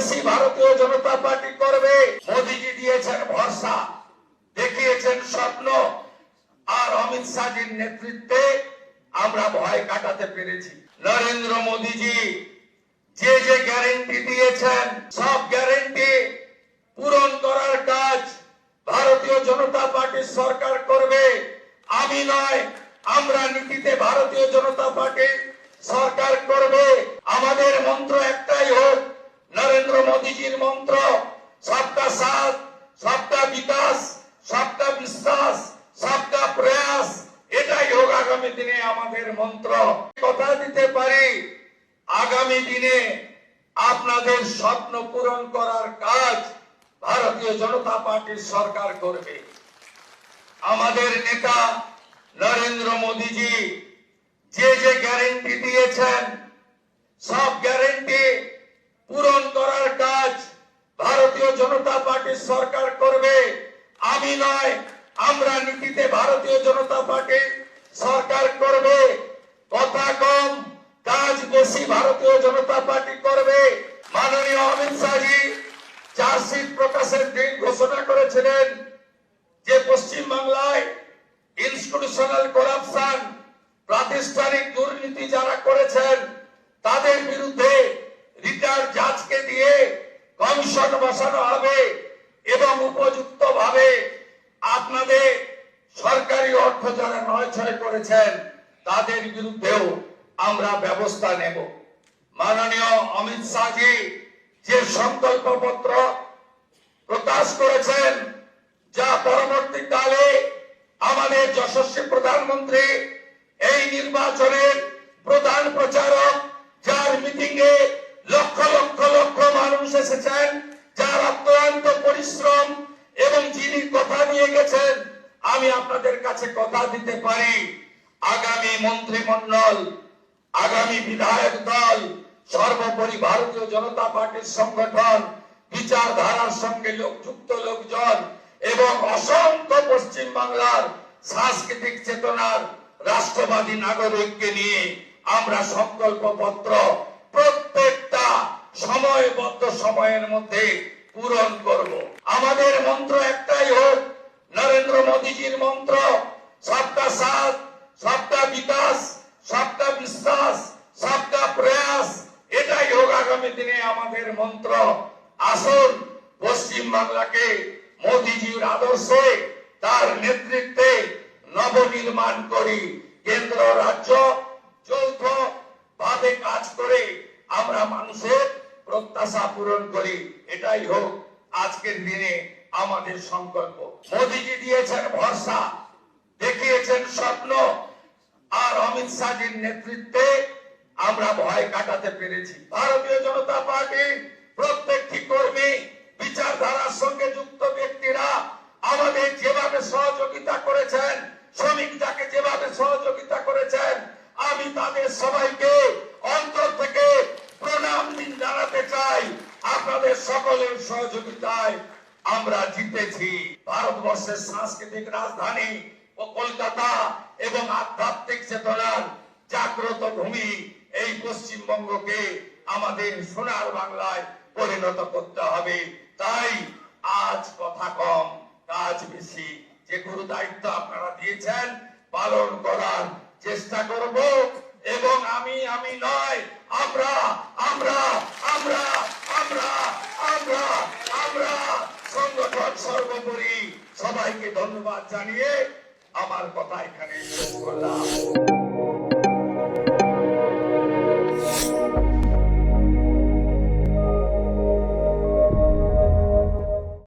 বেশি ভারতীয় জনতা পার্টি করবে। মোদীজি দিয়েছেন ভরসা, দেখিয়েছেন স্বপ্ন, আর অমিত শাহজির নেতৃত্বে আমরা ভয় কাটাতে পেরেছি। নরেন্দ্র মোদীজি যে যে গ্যারেন্টি দিয়েছেন সব গ্যারেন্টি পূরণ করার কাজ ভারতীয় জনতা পার্টির সরকার করবে। আমি নয়, আমরা নীতিতে ভারতীয় জনতা পার্টির সরকার করবে। আমাদের মন্ত্র একটাই হোক, নরেন্দ্র মোদীজির মন্ত্র, সবকা সাথ, সবকা বিকাশ, সবকা বিশ্বাস, সবকা প্রয়াস। এটাই হোক আগামী দিনে আমাদের মন্ত্র। কথা দিতে পারি, আগামী দিনে আপনাদের স্বপ্ন পূরণ করার কাজ ভারতীয় জনতা পার্টির সরকার করবে। আমাদের নেতা নরেন্দ্র মোদীজি যে যে গ্যারেন্টি দিয়েছেন সব গ্যারেন্টি পূরণ করার কাজ ভারতীয় জনতা পার্টির সরকার করবে। আমি নয়, আমরা নীতিতে ভারতীয় জনতা পার্টির সরকার করবে। কথা কম, কাজ বেশি ভারতীয় জনতা পার্টি করবে। মাননীয় অমিত শাহজি চার্জশিট প্রকাশের দিন ঘোষণা করেছিলেন যে পশ্চিম বাংলায় ইনস্টিটিউশনাল করাপশন, প্রাতিষ্ঠানিক দুর্নীতি যারা করেছেন তাদের বিরুদ্ধে রিটায়ার্ড জাজকে দিয়ে কমিশন বসানো হবে এবং উপযুক্ত ভাবে আপনাদের সরকারি অর্থ যারা নয়ছয় করেছেন তাদের বিরুদ্ধেও আমরা ব্যবস্থা নেব। মাননীয় অমিত শাহজি যে সংকল্পপত্র প্রকাশ করেছেন, যা পরবর্তীকালে আমাদের যশস্বী প্রধানমন্ত্রী এই নির্বাচনের প্রধান প্রচারক, যার মিটিং এ লক্ষ লক্ষ লক্ষ মানুষ এসেছেন, যার অক্লান্ত পরিশ্রম এবং যিনি কথা নিয়ে গেছেন, আমি আপনাদের কাছে কথা দিতে পারি, আগামী মন্ত্রিমণ্ডল, আগামী বিধায়ক দল, সর্বোপরি ভারতীয় জনতা পার্টির সংগঠন, বিচারধারার সঙ্গে যুক্ত লোকজন এবং অসংখ্য পশ্চিম বাংলার সাংস্কৃতিক চেতনার রাষ্ট্রবাদী নাগরিককে নিয়ে আমরা সংকল্পপত্র প্রত্যেকটা সময়বদ্ধ সময়ের মধ্যে পূরণ করব। আমাদের মন্ত্র একটাই হোক, নরেন্দ্র মোদীজির মন্ত্র, সবকা সাথ, সবকা বিকাশ, সবকা বিশ্বাস, সবকা প্রয়াস। এটাই হোক আগামী দিনে আমাদের মন্ত্র। আসুন পশ্চিম বাংলাকে মোদীজির আদর্শে, তার নেতৃত্বে নবনির্মাণ করি। কেন্দ্র রাজ্য যৌথ ভাবে কাজ করে আমরা মানুষের প্রত্যাশা পূরণ করি। এটাই হোক আজকের দিনে আমাদের সংকল্প। মোদীজি দিয়েছেন ভরসা, দেখিয়েছেন স্বপ্ন, আর অমিত শাহজির নেতৃত্বে আমরা ভয় কাটাতে পেরেছি। ভারতীয় জনতা পার্টির প্রত্যেকটি কর্মী, বিচারধারার সঙ্গে যুক্ত ব্যক্তিরা আমাদের যেভাবে সহযোগিতা করেছেন, শ্রমিকদেরকে যেভাবে সহযোগিতা করেছেন, আমি তাদের সবাইকে অন্তর থেকে প্রণাম জানাতে চাই। আপনাদের সকলের সহযোগিতায় আমরা জিতেছি। ভারতবর্ষের সাংস্কৃতিক রাজধানী ও কলকাতা এবং আধ্যাত্মিক চেতনার জাগ্রত ভূমি এই পশ্চিমবঙ্গকে আমাদের সোনার বাংলায় পরিণত করতে হবে। তাই আজ কথা কম, কাজ বেশি। যে গুরু দায়িত্ব আপনারা দিয়েছেন পালন করার চেষ্টা করব এবং আমি নয়, আমরা আমরা আমরা আমরা আমরা আমরা সংগঠন সর্বোপরি। সবাইকে ধন্যবাদ জানিয়ে আমার কথা এখানে শেষ করলাম।